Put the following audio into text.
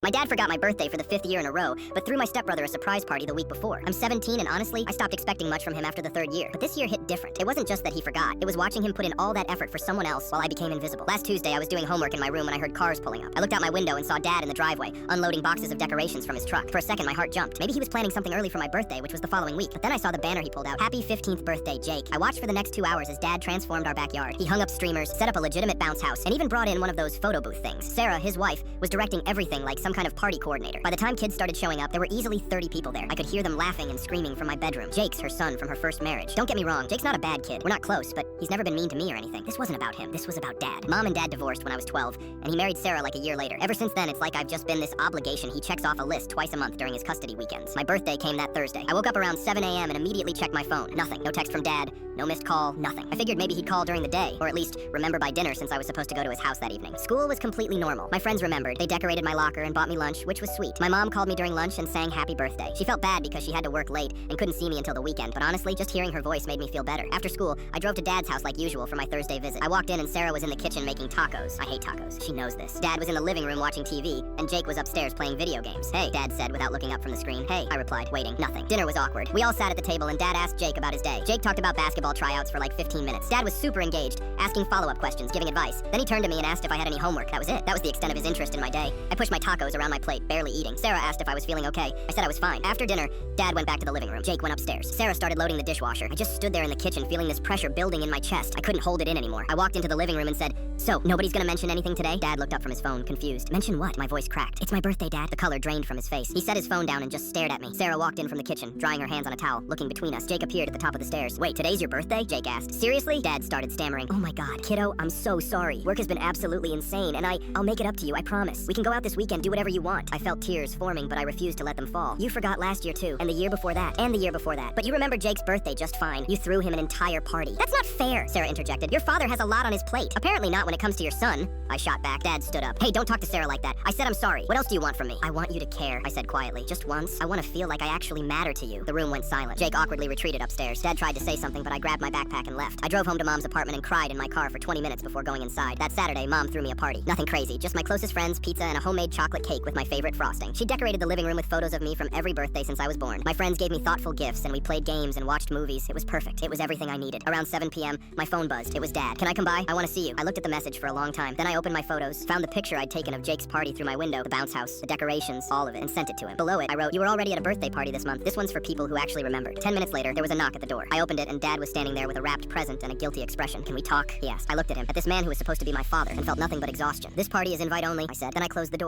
My dad forgot my birthday for the 5th year in a row, but threw my stepbrother a surprise party the week before. I'm 17 and honestly, I stopped expecting much from him after the 3rd year. But this year hit different. It wasn't just that he forgot. It was watching him put in all that effort for someone else while I became invisible. Last Tuesday, I was doing homework in my room when I heard cars pulling up. I looked out my window and saw Dad in the driveway, unloading boxes of decorations from his truck. For a second, my heart jumped. Maybe he was planning something early for my birthday, which was the following week. But then I saw the banner he pulled out. Happy 15th birthday, Jake. I watched for the next 2 hours as Dad transformed our backyard. He hung up streamers, set up a legitimate bounce house, and even brought in one of those photo booth things. Sarah, his wife, was directing everything like some kind of party coordinator. By the time kids started showing up, there were easily 30 people there. I could hear them laughing and screaming from my bedroom. Jake's her son from her first marriage. Don't get me wrong, Jake's not a bad kid. We're not close, but he's never been mean to me or anything. This wasn't about him. This was about Dad. Mom and Dad divorced when I was 12, and he married Sarah like a year later. Ever since then, it's like I've just been this obligation he checks off a list twice a month during his custody weekends. My birthday came that Thursday. I woke up around 7 a.m. and immediately checked my phone. Nothing. No text from Dad. No missed call. Nothing. I figured maybe he'd call during the day, or at least remember by dinner since I was supposed to go to his house that evening. School was completely normal. My friends remembered. They decorated my locker and bought me lunch, which was sweet. My mom called me during lunch and sang happy birthday. She felt bad because she had to work late and couldn't see me until the weekend, but honestly, just hearing her voice made me feel better. After school, I drove to Dad's house like usual for my Thursday visit. I walked in and Sarah was in the kitchen making tacos. I hate tacos. She knows this. Dad was in the living room watching TV, and Jake was upstairs playing video games. Hey, Dad said without looking up from the screen. Hey, I replied, waiting. Nothing. Dinner was awkward. We all sat at the table and Dad asked Jake about his day. Jake talked about basketball tryouts for like 15 minutes. Dad was super engaged, asking follow-up questions, giving advice. Then he turned to me and asked if I had any homework. That was it. That was the extent of his interest in my day. I pushed my tacos around my plate, barely eating. Sarah asked if I was feeling okay. I said I was fine. After dinner, Dad went back to the living room. Jake went upstairs. Sarah started loading the dishwasher. I just stood there in the kitchen feeling this pressure building in my chest. I couldn't hold it in anymore. I walked into the living room and said, "So, nobody's gonna mention anything today?" Dad looked up from his phone, confused. "Mention what?" My voice cracked. "It's my birthday, Dad." The color drained from his face. He set his phone down and just stared at me. Sarah walked in from the kitchen, drying her hands on a towel, looking between us. Jake appeared at the top of the stairs. "Wait, today's your birthday?" Jake asked. "Seriously?" Dad started stammering. "Oh my God, kiddo, I'm so sorry. Work has been absolutely insane, and I'll make it up to you, I promise. We can go out this weekend, do whatever you want." I felt tears forming, but I refused to let them fall. "You forgot last year too, and the year before that, and the year before that. But you remember Jake's birthday just fine. You threw him an entire party." "That's not fair," Sarah interjected. "Your father has a lot on his plate. Apparently not when it comes to your son." I shot back. Dad stood up. "Hey, don't talk to Sarah like that. I said I'm sorry. What else do you want from me?" "I want you to care," I said quietly. "Just once. I want to feel like I actually matter to you." The room went silent. Jake awkwardly retreated upstairs. Dad tried to say something, but I grabbed my backpack and left. I drove home to Mom's apartment and cried in my car for 20 minutes before going inside. That Saturday, Mom threw me a party. Nothing crazy, just my closest friends, pizza, and a homemade chocolate cake with my favorite frosting. She decorated the living room with photos of me from every birthday since I was born. My friends gave me thoughtful gifts, and we played games and watched movies. It was perfect. It was everything I needed. Around 7 p.m., my phone buzzed. It was Dad. "Can I come by? I want to see you." I looked at the message for a long time. Then I opened my photos, found the picture I'd taken of Jake's party through my window, the bounce house, the decorations, all of it, and sent it to him. Below it, I wrote, "You were already at a birthday party this month. This one's for people who actually remembered." 10 minutes later, there was a knock at the door. I opened it, and Dad was standing there with a wrapped present and a guilty expression. "Can we talk?" he asked. I looked at him, at this man who was supposed to be my father, and felt nothing but exhaustion. "This party is invite only," I said. Then I closed the door.